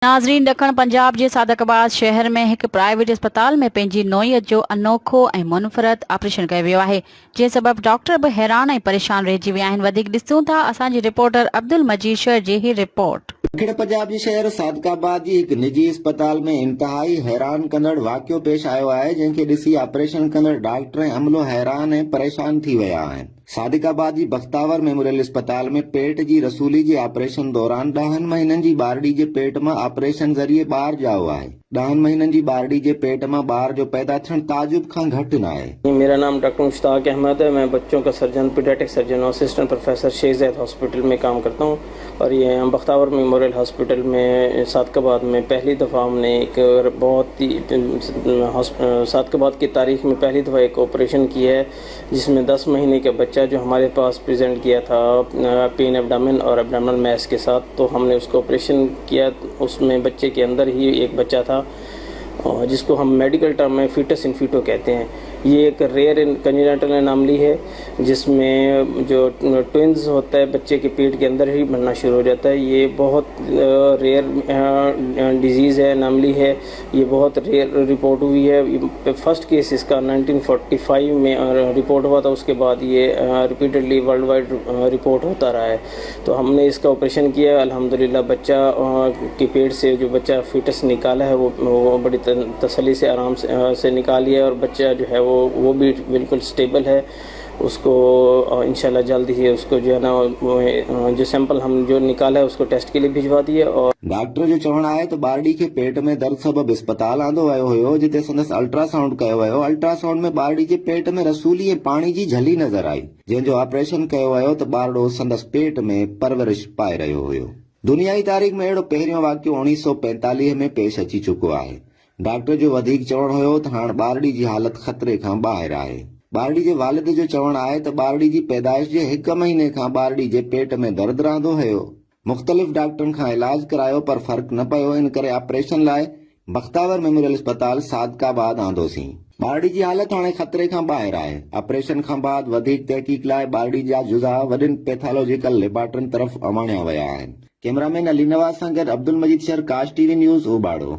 नाज़रीन, ॾखण पंजाब जे सादकाबाद शहर में एक प्राइवेट अस्पताल में पंहिंजी नौयत जो अनोखो ऐं मुनफ़रद ऑपरेशन कयो वियो आहे, जंहिं सबबि डॉक्टर बि हैरान ऐं परेशान रहिजी विया आहिनि। वधीक ॾिसूं था असांजी रिपोर्टर अब्दुल मजीद शर जी ही रिपोर्ट। ॾखण पंजाब जे शहर सादकाबाद जी हिकु निजी अस्पताल में इंतहाई हैरान कंदड़ वाक़ियो पेश आयो आहे, जंहिंखे ॾिसी ऑपरेशन कंदड़ डॉक्टर ऐं अमलो हैरान ऐं परेशान थी विया आहिनि। सादिकाबाद जी बख्तावर मेमोरियल अस्पताल में पेट जी रसूली जे ऑपरेशन दौरान 10 महीननि जी ॿारड़ी जे पेट मां ऑपरेशन ज़रिए ॿार ॼाओ आहे। 10 महीननि जी ॿारड़ी जे पेट मां ॿार जो पैदा थियण ताजुब खां घटि न आहे। मेरा नाम डॉक्टर मुश्ताक अहमद है। मैं बच्चों का सर्जन, पीडियाट्रिक सर्जन और assistant professor Sheikh Zayed hospital में काम करता हूँ और ये बख्तावर मेमोरियल हॉस्पिटल में सादकाबाद में पहली दफ़ा हमने एक बहुत ही सादकाबाद की तारीख में पहली दफ़ा एक ऑपरेशन किया है, जिसमें 10 महीने का बच्चा जो हमारे पास प्रेजेंट किया था पेन एब्डामिन और एब्डामिनल मैस के साथ, तो हमने उसको ऑपरेशन किया। उसमें बच्चे के अंदर ही एक बच्चा था जिसको हम मेडिकल टर्म में फीटस इन फीटो कहते हैं। ये एक रेयर कंजेनिटल एनॉमली है, जिसमें जो ट्विंस होता है बच्चे के पेट के अंदर ही बनना शुरू हो जाता है। ये बहुत रेयर डिजीज़ है, एनॉमली है। ये बहुत रेयर रिपोर्ट हुई है। फर्स्ट केस इसका 1945 में रिपोर्ट हुआ था। उसके बाद ये रिपीटेडली वर्ल्ड वाइड रिपोर्ट होता रहा है। तो हमने इसका ऑपरेशन किया। अल्हम्दुलिल्लाह बच्चा के पेट से जो बच्चा फीटस निकाला है वो बड़ी तसल्ली से आराम से निकाल लिया और बच्चा जो है वो भी बिल्कुल स्टेबल है। उसको इंशाल्लाह जल्द ही उसको जो है ना जो सैंपल हम जो निकाला है उसको टेस्ट के लिए भिजवा दिए। और डॉक्टर जो चवण आहे त ॿारड़ी खे पेट में दर्द सबबि अस्पताल आंदो वियो हुयो, जिते संदसि अल्ट्रासाउंड कयो वियो। अल्ट्रासाउंड में ॿारड़ी जे पेट में रसूली ऐं पाणी जी झली नज़र आई, जंहिंजो ऑपरेशन कयो वियो त ॿारड़ो संदसि पेट में परवरिश पाए रहियो हुयो। दुनियाई तारीख़ में अहिड़ो पहिरियों वाक़ियो 1945 में पेश अची चुको आहे। डॉक्टर जो वधीक चवण हुयो त हाणे ॿारड़ी जी हालत ख़तरे खां ॿाहिरि आहे। ॿारड़ी जे वालिद जो चवण आहे त ॿारड़ी जी पैदाइश जे 1 महीने खां ॿारड़ी जे पेट में दर्द रहंदो हुयो। मुख़्तलिफ़ डॉक्टरनि खां इलाज करायो पर फ़र्क़ु न पियो। इन करे ऑपरेशन लाइ बख्तावर मेमोरियल अस्पताल सादकाबाद आंदोसीं। ॿारड़ी जी हालत हाणे ख़तरे खां ॿाहिरि आहे। ऑपरेशन खां बाद वधीक तहक़ीक़ लाइ ॿारड़ी जा जुज़ा वॾनि पैथोलॉजिकल लेबॉरेटरियुनि तरफ़ अमाणिया विया आहिनि। कैमरामैन अली नवाज़ सां गॾु अब्दुल मजीद शर, काश टीवी न्यूज़, ओबाड़ो।